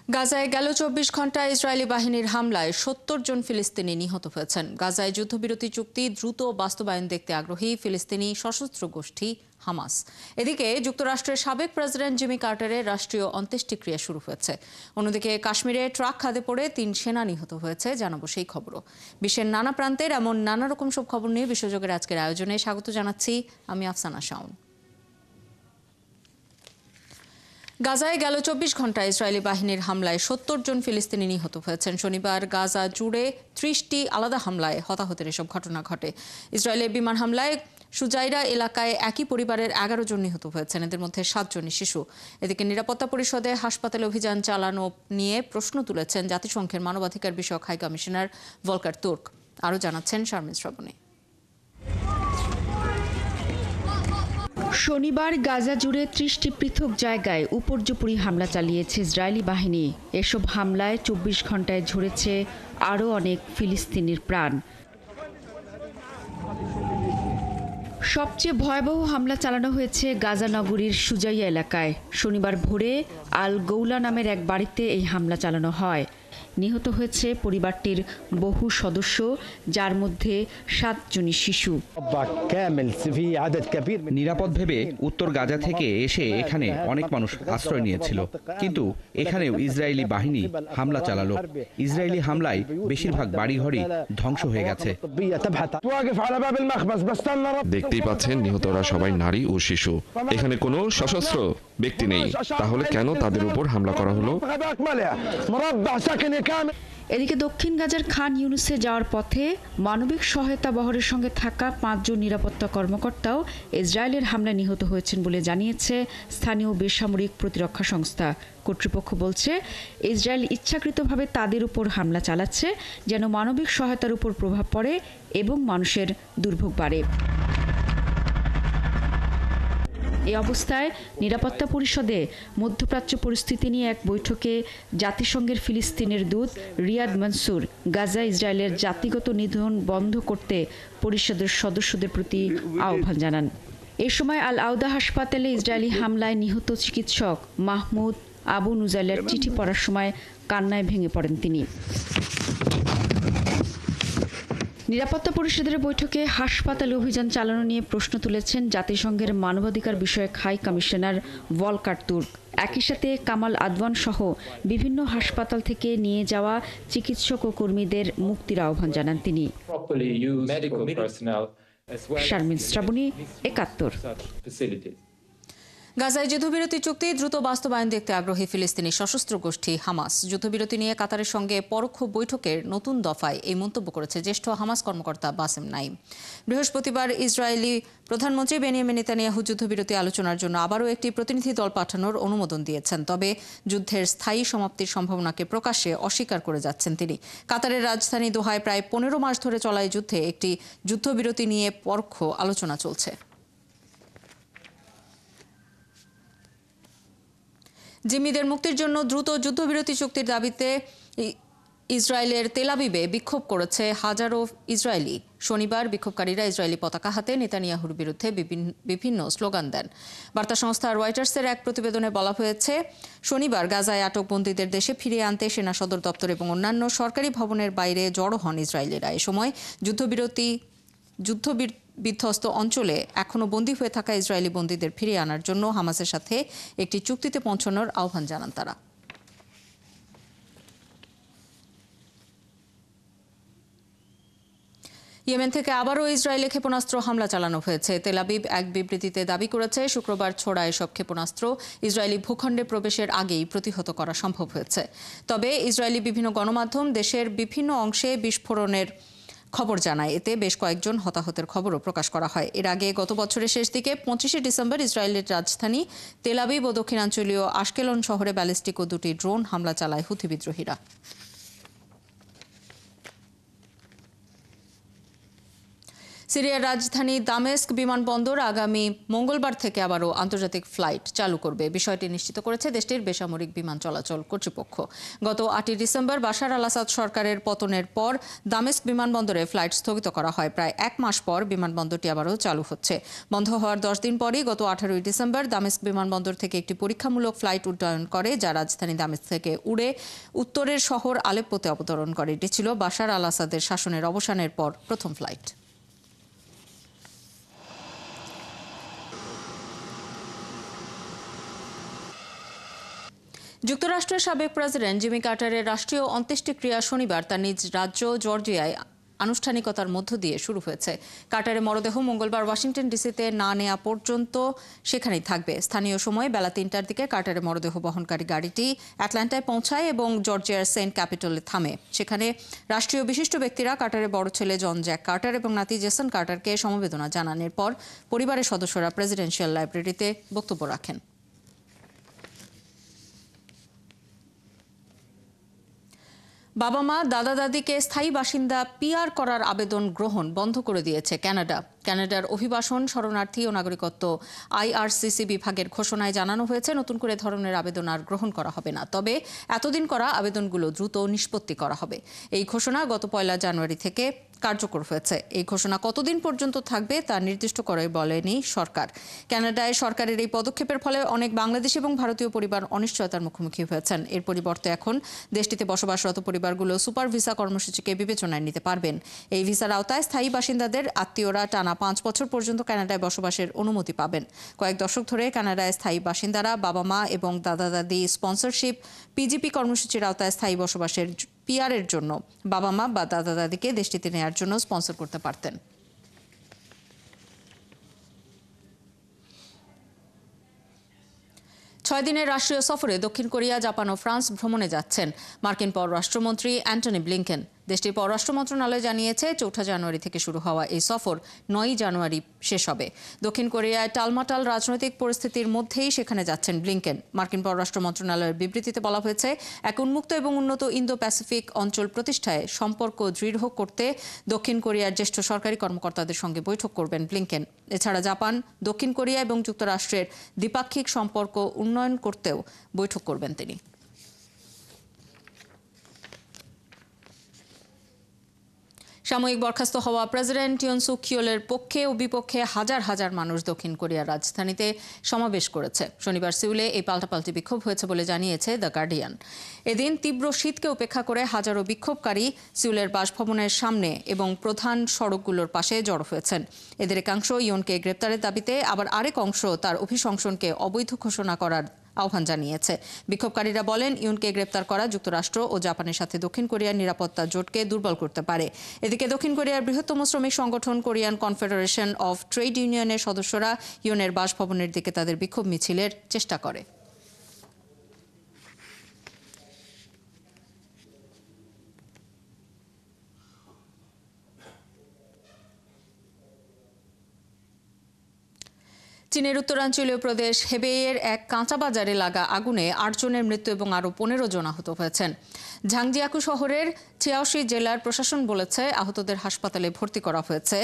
গাজায় গেল ২৪ ঘণ্টায় ইসরায়েলি বাহিনীর হামলায় ৭০ জন ফিলিস্তিনি নিহত হয়েছেন। গাজায় যুদ্ধবিরতি চুক্তি দ্রুত বাস্তবায়ন দেখতে আগ্রহী ফিলিস্তিনি সশস্ত্র গোষ্ঠী হামাস। এদিকে যুক্তরাষ্ট্রের সাবেক প্রেসিডেন্ট জিমি কার্টারের রাষ্ট্রীয় অন্ত্যেষ্টিক্রিয়া শুরু হয়েছে। অন্যদিকে কাশ্মীরে ট্রাক খাদে পড়ে ৩ সেনা নিহত হয়েছে, জানাবো সেই খবরও। বিশ্বের নানা প্রান্তের এমন নানা রকম সব খবর নিয়ে বিশ্বযোগের আজকের আয়োজনে স্বাগত জানাচ্ছি আমি আফসানা শাওন। গাজায় গেল ২৪ ঘণ্টায় ইসরায়েলি বাহিনীর হামলায় ৭০ জন ফিলিস্তিনি নিহত হয়েছেন। শনিবার গাজা জুড়ে ৩০টি আলাদা হামলায় হতাহতের এসব ঘটনা ঘটে। ইসরায়েলের বিমান হামলায় সুজাইরা এলাকায় একই পরিবারের ১১ জন নিহত হয়েছেন, এদের মধ্যে ৭ জনই শিশু। এদিকে নিরাপত্তা পরিষদে হাসপাতালে অভিযান চালানো নিয়ে প্রশ্ন তুলেছেন জাতিসংঘের মানবাধিকার বিষয়ক হাই কমিশনার ভলকার তুর্ক। আরও জানাচ্ছেন শারমিন শ্রাবণী। শনিবার গাজা জুড়ে ৩০টি পৃথক জায়গায় উপর্যুপরি হামলা চালিয়েছে ইসরায়েলি বাহিনী। এসব হামলায় ২৪ ঘণ্টায় ঝরেছে আরও অনেক ফিলিস্তিনির প্রাণ। সবচেয়ে ভয়াবহ হামলা চালানো হয়েছে গাজা নগরীর সুজাইয়া এলাকায়। শনিবার ভোরে আল গৌলা নামের এক বাড়িতে এই হামলা চালানো হয়। নিহত হয়েছে পরিবারটির বহু সদস্য, যার মধ্যে ৭ জনই শিশু। নিরাপদ ভেবে উত্তর গাজা থেকে এসে এখানে অনেক মানুষ আশ্রয় নিয়েছিল, কিন্তু এখানেও ইসরায়েলি বাহিনী হামলা চালালো। ইসরায়েলি হামলায় বেশিরভাগ বাড়িঘরই ধ্বংস হয়ে গেছে। দেখতেই পাচ্ছেন, নিহতরা সবাই নারী ও শিশু। এখানে কোনো সশস্ত্র ব্যক্তি নেই, তাহলে কেন তাদের উপর হামলা করা হলো? এদিকে দক্ষিণ গাজার খান ইউনুসে যাওয়ার পথে মানবিক সহায়তা বহরের সঙ্গে থাকা ৫ জন নিরাপত্তা কর্মকর্তাও ইসরায়েলের হামলায় নিহত হয়েছেন বলে জানিয়েছে স্থানীয় বেসামরিক প্রতিরক্ষা সংস্থা। কর্তৃপক্ষ বলছে, ইসরায়েল ইচ্ছাকৃতভাবে তাদের উপর হামলা চালাচ্ছে যেন মানবিক সহায়তার উপর প্রভাব পড়ে এবং মানুষের দুর্ভোগ বাড়ে। এই অবস্থায় নিরাপত্তা পরিষদে মধ্যপ্রাচ্য পরিস্থিতি নিয়ে এক বৈঠকে জাতিসংঘের ফিলিস্তিনের দূত রিয়াদ মনসুর গাজা ইসরায়েলের জাতিগত নিধন বন্ধ করতে পরিষদের সদস্যদের প্রতি আহ্বান জানান। এ সময় আল আউদা হাসপাতালে ইসরায়েলি হামলায় নিহত চিকিৎসক মাহমুদ আবু নুজাইলের চিঠি পড়ার সময় কান্নায় ভেঙে পড়েন তিনি। নিরাপত্তা পরিষদের বৈঠকে হাসপাতালে অভিযান চালানো নিয়ে প্রশ্ন তুলেছেন জাতিসংঘের মানবাধিকার বিষয়ক হাই কমিশনার ভলকার তুর্ক। একই সাথে কামাল আদওয়ান সহ বিভিন্ন হাসপাতাল থেকে নিয়ে যাওয়া চিকিৎসক ও কর্মীদের মুক্তির আহ্বান জানান তিনি। শারমিন শ্রাবণী, ৭১। গাজায় যুদ্ধবিরতি চুক্তি দ্রুত বাস্তবায়ন দেখতে আগ্রহী ফিলিস্তিনি সশস্ত্র গোষ্ঠী হামাস। যুদ্ধবিরতি নিয়ে কাতারের সঙ্গে পরোক্ষ বৈঠকের নতুন দফায় এই মন্তব্য করেছে জ্যেষ্ঠ হামাস কর্মকর্তা বাসেম নাইম। বৃহস্পতিবার ইসরায়েলি প্রধানমন্ত্রী বেনিয়ামিন নেতানিয়াহু যুদ্ধবিরতি আলোচনার জন্য আবারও একটি প্রতিনিধি দল পাঠানোর অনুমোদন দিয়েছেন, তবে যুদ্ধের স্থায়ী সমাপ্তির সম্ভাবনাকে প্রকাশ্যে অস্বীকার করে যাচ্ছেন তিনি। কাতারের রাজধানী দোহায় প্রায় ১৫ মাস ধরে চলা এই যুদ্ধে একটি যুদ্ধবিরতি নিয়ে পরোক্ষ আলোচনা চলছে। জিম্মিদের মুক্তির জন্য দ্রুত যুদ্ধবিরতি চুক্তির দাবিতে ইসরায়েলের তেল আবিবে বিক্ষোভ করেছে হাজারো ইসরায়েলি। শনিবার বিক্ষোভকারীরা ইসরায়েলি পতাকা হাতে নেতানিয়াহুর বিরুদ্ধে বিভিন্ন স্লোগান দেন। বার্তা সংস্থা রয়টার্সের এক প্রতিবেদনে বলা হয়েছে, শনিবার গাজায় আটক বন্দীদের দেশে ফিরিয়ে আনতে সেনা সদর দপ্তর এবং অন্যান্য সরকারি ভবনের বাইরে জড়ো হন ইসরায়েলিরা। এ সময় যুদ্ধবিধ্বস্ত অঞ্চলে এখনও বন্দী হয়ে থাকা ইসরায়েলি বন্দীদের ফিরিয়ে আনার জন্য হামাসের সাথে একটি চুক্তিতে পৌঁছানোর আহ্বান জানান তারা। ইয়েমেন থেকে আবারও ইসরায়েলে ক্ষেপণাস্ত্র হামলা চালানো হয়েছে। তেল আবিব এক বিবৃতিতে দাবি করেছে, শুক্রবার ছোড়া এসব ক্ষেপণাস্ত্র ইসরায়েলি ভূখণ্ডে প্রবেশের আগেই প্রতিহত করা সম্ভব হয়েছে। তবে ইসরায়েলি বিভিন্ন গণমাধ্যম দেশের বিভিন্ন অংশে বিস্ফোরণের খবর জানায়। এতে বেশ কয়েকজন হতাহতের খবরও প্রকাশ করা হয়। এর আগে গত বছরের শেষ দিকে ২৫শে ডিসেম্বর ইসরায়েলের রাজধানী তেল আবিব ও দক্ষিণাঞ্চলীয় আশকেলন শহরে ব্যালিস্টিক ও ২টি ড্রোন হামলা চালায় হুথি বিদ্রোহীরা। সিরিয়ার রাজধানী দামেস্ক বিমানবন্দর আগামী মঙ্গলবার থেকে আবারও আন্তর্জাতিক ফ্লাইট চালু করবে। বিষয়টি নিশ্চিত করেছে দেশটির বেসামরিক বিমান চলাচল কর্তৃপক্ষ। গত 8 ডিসেম্বর বাশার আল আসাদ সরকারের পতনের পর দামেস্ক বিমানবন্দরে ফ্লাইট স্থগিত করা হয়। প্রায় 1 মাস পর বিমানবন্দরটি আবারও চালু হচ্ছে। বন্ধ হওয়ার 10 দিন পরই গত 18 ডিসেম্বর দামেস্ক বিমানবন্দর থেকে একটি পরীক্ষামূলক ফ্লাইট উড্ডয়ন করে, যা রাজধানী দামেস্ক থেকে উড়ে উত্তরের শহর আলেপ্পোতে অবতরণ করে। এটি ছিল বাশার আল আসাদের শাসনের অবসানের পর প্রথম ফ্লাইট। যুক্তরাষ্ট্রের সাবেক প্রেসিডেন্ট জিমি কার্টারের রাষ্ট্রীয় অন্ত্যেষ্টিক্রিয়া শনিবার তার নিজ রাজ্য জর্জিয়ায় আনুষ্ঠানিকতার মধ্য দিয়ে শুরু হয়েছে। কার্টারের মরদেহ মঙ্গলবার ওয়াশিংটন ডিসিতে না নেওয়া পর্যন্ত সেখানেই থাকবে। স্থানীয় সময় বেলা 3টার দিকে কার্টারের মরদেহ বহনকারী গাড়িটি অ্যাটলান্টায় পৌঁছায় এবং জর্জিয়ার সেন্ট ক্যাপিটলে থামে। সেখানে রাষ্ট্রীয় বিশিষ্ট ব্যক্তিরা কার্টারের বড় ছেলে জন জ্যাক কার্টার এবং নাতি জেসন কার্টারকে সমবেদনা জানান। এরপর পরিবারের সদস্যরা প্রেসিডেন্সিয়াল লাইব্রেরিতে বক্তব্য রাখেন। বাবা মা দাদা দাদিকে স্থায়ী বাসিন্দা পিআর করার আবেদন গ্রহণ বন্ধ করে দিয়েছে কানাডা। কানাডার অভিবাসন, শরণার্থী ও নাগরিকত্ব আইআরসিসি বিভাগের ঘোষণায় জানানো হয়েছে নতুন করে ধরনের আবেদন আর গ্রহণ করা হবে না। তবে এতদিন করা আবেদনগুলো দ্রুত নিষ্পত্তি করা হবে। এই ঘোষণা গত 1 জানুয়ারি থেকে কার্যকর হয়েছে। এই ঘোষণা কতদিন পর্যন্ত থাকবে তা নির্দিষ্ট করে বলেনি সরকার। কানাডায় সরকারের এই পদক্ষেপের ফলে অনেক বাংলাদেশি এবং ভারতীয় পরিবার অনিশ্চয়তার মুখোমুখি হয়েছেন। এর পরিবর্তে এখন দেশটিতে বসবাসরত পরিবারগুলো সুপার ভিসা কর্মসূচিকে বিবেচনায় নিতে পারবেন। এই ভিসার আওতায় স্থায়ী বাসিন্দাদের আত্মীয়রা টানা 5 বছর পর্যন্ত কানাডায় বসবাসের অনুমতি পাবেন। কয়েক দশক ধরে কানাডায় স্থায়ী বাসিন্দারা বাবা মা এবং দাদা দাদি স্পন্সরশিপ পিজিপি কর্মসূচির আওতায় স্থায়ী বসবাসের পিআরের জন্য বাবা মা বা দাদা দাদিকে দেশটিতে নেয়ার জন্য স্পন্সর করতে পারতেন। 6 দিনের রাষ্ট্রীয় সফরে দক্ষিণ কোরিয়া, জাপান ও ফ্রান্স ভ্রমণে যাচ্ছেন মার্কিন পররাষ্ট্রমন্ত্রী অ্যান্টনি ব্লিংকেন। দেশটির পররাষ্ট্র মন্ত্রণালয় জানিয়েছে 4 জানুয়ারি থেকে শুরু হওয়া এই সফর 9 জানুয়ারি শেষ হবে। দক্ষিণ কোরিয়ায় টালমাটাল রাজনৈতিক পরিস্থিতির মধ্যেই সেখানে যাচ্ছেন ব্লিংকেন। মার্কিন পররাষ্ট্র মন্ত্রণালয়ের বিবৃতিতে বলা হয়েছে, এক উন্মুক্ত এবং উন্নত ইন্দো প্যাসিফিক অঞ্চল প্রতিষ্ঠায় সম্পর্ক দৃঢ় করতে দক্ষিণ কোরিয়ার জ্যেষ্ঠ সরকারি কর্মকর্তাদের সঙ্গে বৈঠক করবেন ব্লিংকেন। এছাড়া জাপান, দক্ষিণ কোরিয়া এবং যুক্তরাষ্ট্রের দ্বিপাক্ষিক সম্পর্ক উন্নয়ন করতেও বৈঠক করবেন তিনি। সাময়িক বরখাস্ত হওয়া প্রেসিডেন্ট ইয়ন সুক ইয়োলের পক্ষে ও বিপক্ষে হাজার হাজার মানুষ দক্ষিণ কোরিয়ার রাজধানীতে সমাবেশ করেছে। শনিবার সিউলে এই পাল্টাপাল্টি বিক্ষোভ হয়েছে বলে জানিয়েছে দ্য গার্ডিয়ান। এদিন তীব্র শীতকে উপেক্ষা করে হাজারো বিক্ষোভকারী সিউলের বাসভবনের সামনে এবং প্রধান সড়কগুলোর পাশে জড়ো হয়েছেন। এদের একাংশ ইয়নকে গ্রেপ্তারের দাবিতে, আবার আরেক অংশ তার অভিশংসনকে অবৈধ ঘোষণা করার আহ্বান জানিয়েছে। বিক্ষোভকারীরা বলেন, ইয়নকে গ্রেপ্তার করা যুক্তরাষ্ট্র ও জাপানের সাথে দক্ষিণ কোরিয়ার নিরাপত্তা জোটকে দুর্বল করতে পারে। এদিকে দক্ষিণ কোরিয়ার বৃহত্তম শ্রমিক সংগঠন কোরিয়ান কনফেডারেশন অফ ট্রেড ইউনিয়নের সদস্যরা ইয়নের বাসভবনের দিকে তাদের বিক্ষোভ মিছিলের চেষ্টা করে। চীনের উত্তরাঞ্চলীয় প্রদেশ হেবেইয়ের এক কাঁচা বাজারে লাগা আগুনে 8 জনের মৃত্যু এবং আরও 15 জন আহত হয়েছেন। ঝাংজিয়াকু শহরের চিয়াওশি জেলার প্রশাসন বলেছে, আহতদের হাসপাতালে ভর্তি করা হয়েছে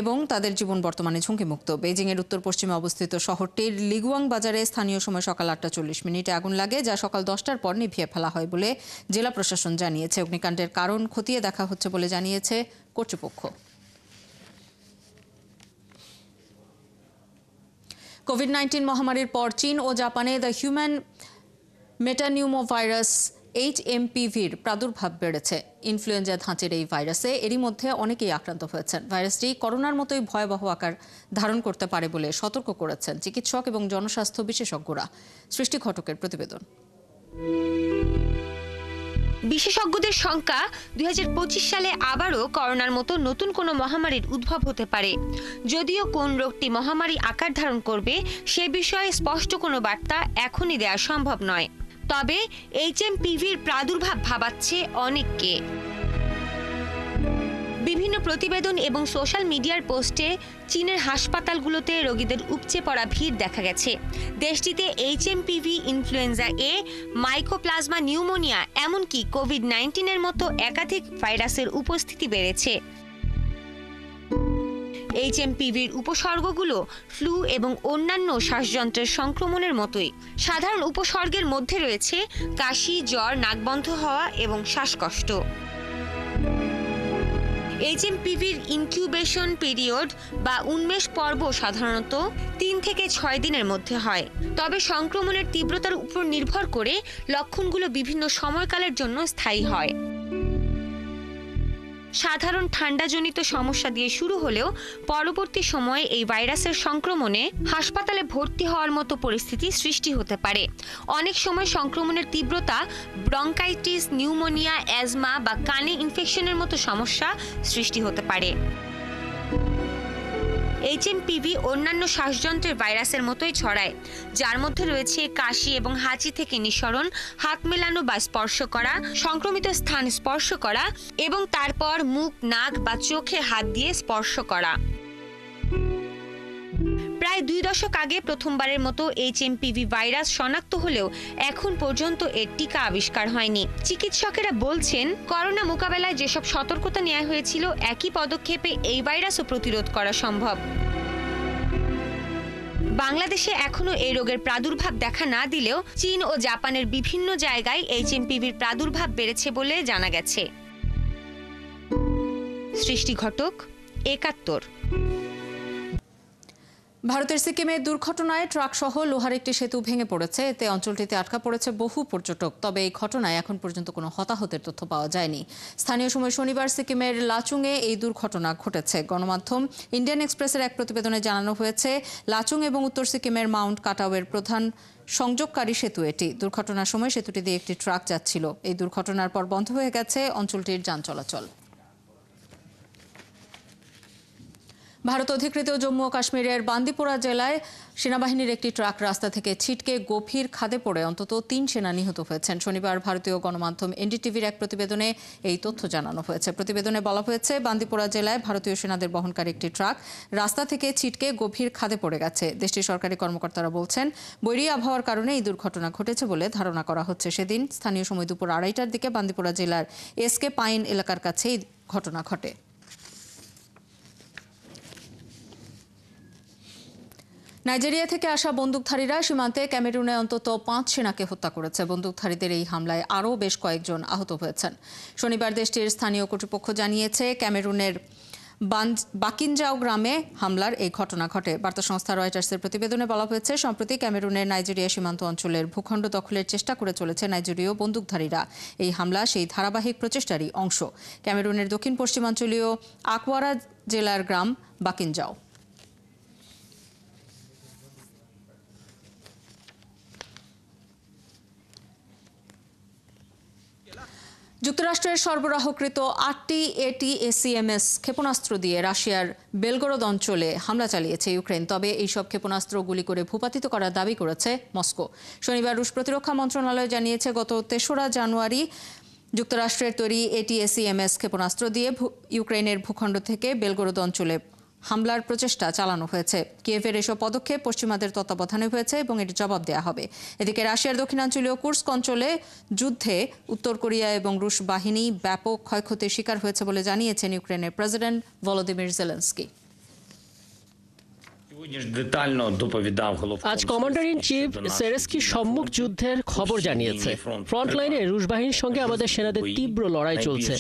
এবং তাদের জীবন বর্তমানে ঝুঁকিমুক্ত। বেইজিংয়ের উত্তর পশ্চিমে অবস্থিত শহরটির লিগুয়াং বাজারে স্থানীয় সময় সকাল 8:40 আগুন লাগে, যা সকাল 10টার পর নিভিয়ে ফেলা হয় বলে জেলা প্রশাসন জানিয়েছে। অগ্নিকাণ্ডের কারণ খতিয়ে দেখা হচ্ছে বলে জানিয়েছে কর্তৃপক্ষ। কোভিড-19 মহামারীর পর চীন ও জাপানে দ্য হিউম্যান মেটানিউমোভাইরাস HMPVর প্রাদুর্ভাব বেড়েছে। ইনফ্লুয়েঞ্জা ধাঁচের এই ভাইরাসে এরই মধ্যে অনেকেই আক্রান্ত হয়েছেন। ভাইরাসটি করোনার মতোই ভয়াবহ আকার ধারণ করতে পারে বলে সতর্ক করেছেন চিকিৎসক এবং জনস্বাস্থ্য বিশেষজ্ঞরা। সৃষ্টি ঘটকের প্রতিবেদন। বিশেষজ্ঞদের শঙ্কা, 2025 সালে আবারও করোনার মতো নতুন কোনো মহামারীর উদ্ভব হতে পারে। যদিও কোন রোগটি মহামারী আকার ধারণ করবে সে বিষয়ে স্পষ্ট কোনো বার্তা এখনই দেওয়া সম্ভব নয়। তবে HMPVর প্রাদুর্ভাব ভাবাচ্ছে অনেককে। বিভিন্ন প্রতিবেদন এবং সোশ্যাল মিডিয়ার পোস্টে চীনের হাসপাতালগুলোতে রোগীদের উপচে পড়া ভিড় দেখা গেছে। দেশটিতে HMPV, influenza A, mycoplasma pneumonia, এমনকি কোভিড-19 এর মতো একাধিক ভাইরাসের উপস্থিতি বেড়েছে। HMPVর উপসর্গগুলো ফ্লু এবং অন্যান্য শ্বাসযন্ত্রের সংক্রমণের মতোই। সাধারণ উপসর্গের মধ্যে রয়েছে কাশি, জ্বর, নাক বন্ধ হওয়া এবং শ্বাসকষ্ট। HMPVর ইনকিউবেশন পিরিয়ড বা উন্মেষ পর্ব সাধারণত 3 থেকে 6 দিনের মধ্যে হয়, তবে সংক্রমণের তীব্রতার উপর নির্ভর করে লক্ষণগুলো বিভিন্ন সময়কালের জন্য স্থায়ী হয়। সাধারণ ঠান্ডাজনিত সমস্যা দিয়ে শুরু হলেও পরবর্তী সময়ে এই ভাইরাসের সংক্রমণে হাসপাতালে ভর্তি হওয়ার মতো পরিস্থিতি সৃষ্টি হতে পারে। অনেক সময় সংক্রমণের তীব্রতা ব্রঙ্কাইটিস, নিউমোনিয়া, অ্যাজমা বা কানে ইনফেকশনের মতো সমস্যা সৃষ্টি হতে পারে। HMPV অন্যান্য শ্বাসযন্ত্রের ভাইরাসের মতোই ছড়ায়, যার মধ্যে রয়েছে কাশি এবং হাঁচি থেকে নিঃসরণ, হাত মেলানো বা স্পর্শ করা, সংক্রমিত স্থান স্পর্শ করা এবং তারপর মুখ, নাক বা চোখে হাত দিয়ে স্পর্শ করা। প্রায় 2 দশক আগে প্রথমবারের মতো HMPV ভাইরাস শনাক্ত হলেও এখন পর্যন্ত এর টিকা আবিষ্কার হয়নি। চিকিৎসকেরা বলছেন, করোনা মোকাবেলায় যেসব সতর্কতা নেওয়া হয়েছিল, একই পদক্ষেপে এই ভাইরাসও প্রতিরোধ করা সম্ভব। বাংলাদেশে এখনো এই রোগের প্রাদুর্ভাব দেখা না দিলেও চীন ও জাপানের বিভিন্ন জায়গায় HMPVর প্রাদুর্ভাব বেড়েছে বলে জানা গেছে। সৃষ্টি ঘটক, ৭১। ভারতের সিকিমে দুর্ঘটনায় ট্রাকসহ লোহার একটি সেতু ভেঙে পড়েছে। এতে অঞ্চলটিতে আটকা পড়েছে বহু পর্যটক। তবে এই ঘটনায় এখন পর্যন্ত কোনো হতাহতের তথ্য পাওয়া যায়নি। স্থানীয় সময় শনিবার সিকিমের লাচুংয়ে এই দুর্ঘটনা ঘটেছে। গণমাধ্যম ইন্ডিয়ান এক্সপ্রেসের এক প্রতিবেদনে জানানো হয়েছে, লাচুং এবং উত্তর সিকিমের মাউন্ট কাটাওয়ের প্রধান সংযোগকারী সেতু এটি। দুর্ঘটনার সময় সেতুটি দিয়ে একটি ট্রাক যাচ্ছিল। এই দুর্ঘটনার পর বন্ধ হয়ে গেছে অঞ্চলটির যান চলাচল। ভারত অধিকৃত জম্মু ও কাশ্মীরের বান্দিপোরা জেলায় সেনাবাহিনীর একটি ট্রাক রাস্তা থেকে ছিটকে গভীর খাদে পড়ে অন্তত 3 সেনা নিহত হয়েছেন। শনিবার ভারতীয় গণমাধ্যম এনডিটিভির এক প্রতিবেদনে এই তথ্য জানানো হয়েছে। প্রতিবেদনে বলা হয়েছে, বান্দিপোরা জেলায় ভারতীয় সেনাদের বহনকারী একটি ট্রাক রাস্তা থেকে ছিটকে গভীর খাদে পড়ে গেছে। দেশটির সরকারি কর্মকর্তারা বলছেন, বৈরী আবহাওয়ার কারণে এই দুর্ঘটনা ঘটেছে বলে ধারণা করা হচ্ছে। সেদিন স্থানীয় সময় দুপুর 2:30টার দিকে বান্দিপোরা জেলার এসকে পাইন এলাকার কাছে এই ঘটনা ঘটে। নাইজেরিয়া থেকে আসা বন্দুকধারীরা সীমান্তে ক্যামেরুনে অন্তত 5 সেনাকে হত্যা করেছে। বন্দুকধারীদের এই হামলায় আরও বেশ কয়েকজন আহত হয়েছেন। শনিবার দেশটির স্থানীয় কর্তৃপক্ষ জানিয়েছে, ক্যামেরুনের বাকিনজাও গ্রামে হামলার এই ঘটনা ঘটে। বার্তা সংস্থা রয়টার্সের প্রতিবেদনে বলা হয়েছে, সম্প্রতি ক্যামেরুনের নাইজেরিয়া সীমান্ত অঞ্চলের ভূখণ্ড দখলের চেষ্টা করে চলেছে নাইজেরীয় বন্দুকধারীরা। এই হামলা সেই ধারাবাহিক প্রচেষ্টারই অংশ। ক্যামেরুনের দক্ষিণ পশ্চিমাঞ্চলীয় আকওয়ারা জেলার গ্রাম বাকিনজাও। যুক্তরাষ্ট্রের সরবরাহকৃত 8টি ATACMS ক্ষেপণাস্ত্র দিয়ে রাশিয়ার বেলগরদ অঞ্চলে হামলা চালিয়েছে ইউক্রেন। তবে এইসব ক্ষেপণাস্ত্র গুলি করে ভূপাতিত করার দাবি করেছে মস্কো। শনিবার রুশ প্রতিরক্ষা মন্ত্রণালয় জানিয়েছে, গত 3রা জানুয়ারি যুক্তরাষ্ট্রের তৈরি ATACMS ক্ষেপণাস্ত্র দিয়ে ইউক্রেনের ভূখণ্ড থেকে বেলগরদ অঞ্চলে হামলার প্রচেষ্টা চালানো হয়েছে। কিয়েভের এসব পদক্ষেপ পশ্চিমাদের তত্ত্বাবধানে হয়েছে এবং এর জবাব দেওয়া হবে। এদিকে রাশিয়ার দক্ষিণাঞ্চলীয় কুর্স্ক অঞ্চলে যুদ্ধে উত্তর কোরিয়া এবং রুশ বাহিনী ব্যাপক ক্ষয়ক্ষতির শিকার হয়েছে বলে জানিয়েছেন ইউক্রেনের প্রেসিডেন্ট ভলোদিমির জেলেনস্কি। আজ কমান্ডার ইন চিফ সেরেস্কি সম্মুখ যুদ্ধের খবর জানিয়েছে। ফ্রন্টলাইনে রুশ বাহিনীর সঙ্গে আমাদের সেনাদের তীব্র লড়াই চলছে।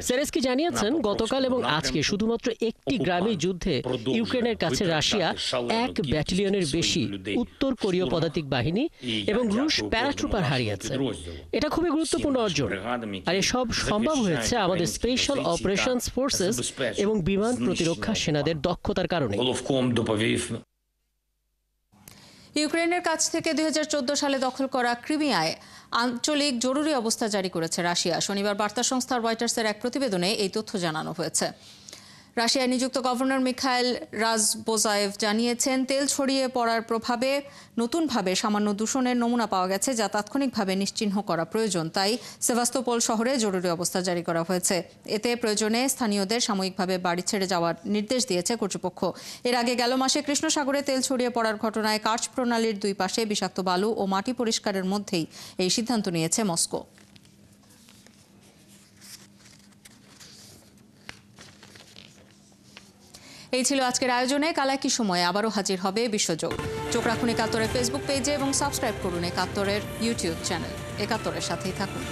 সেরেস্কি জানিয়েছেন, গতকাল এবং আজকে শুধুমাত্র একটি গ্রামীণ যুদ্ধে ইউক্রেনের কাছে রাশিয়া 1 ব্যাটালিয়নের বেশি উত্তর কোরীয় পদাতিক বাহিনী এবং রুশ প্যারাট্রুপার হারিয়েছে। এটা খুবই গুরুত্বপূর্ণ অর্জন, আর এসব সম্ভব হয়েছে আমাদের স্পেশাল অপারেশনস ফোর্সেস এবং বিমান প্রতিরক্ষা সেনাদের দক্ষতার কারণে। ইউক্রেনের কাছ থেকে 2014 সালে দখল করা ক্রিমিয়ায় আঞ্চলিক জরুরি অবস্থা জারি করেছে রাশিয়া। শনিবার বার্তা সংস্থা রয়টার্সের এক প্রতিবেদনে এই তথ্য জানানো হয়েছে। রাশিয়ায় নিযুক্ত গভর্নর মিখাইল রাজবোজায়েভ জানিয়েছেন, তেল ছড়িয়ে পড়ার প্রভাবে নতুনভাবে সামান্য দূষণের নমুনা পাওয়া গেছে, যা তাৎক্ষণিকভাবে নিশ্চিহ্ন করা প্রয়োজন। তাই সেভাস্তোপোল শহরে জরুরি অবস্থা জারি করা হয়েছে। এতে প্রয়োজনে স্থানীয়দের সাময়িকভাবে বাড়ি ছেড়ে যাওয়ার নির্দেশ দিয়েছে কর্তৃপক্ষ। এর আগে গেল মাসে কৃষ্ণ সাগরে তেল ছড়িয়ে পড়ার ঘটনায় কার্চ প্রণালীর 2 পাশে বিষাক্ত বালু ও মাটি পরিষ্কারের মধ্যেই এই সিদ্ধান্ত নিয়েছে মস্কো। এই ছিল আজকের আয়োজনে। কাল একই সময়ে আবারও হাজির হবে বিশ্বযোগ। চোখ রাখুন একাত্তরের ফেসবুক পেজে এবং সাবস্ক্রাইব করুন একাত্তরের ইউটিউব চ্যানেল। একাত্তরের সাথেই থাকুন।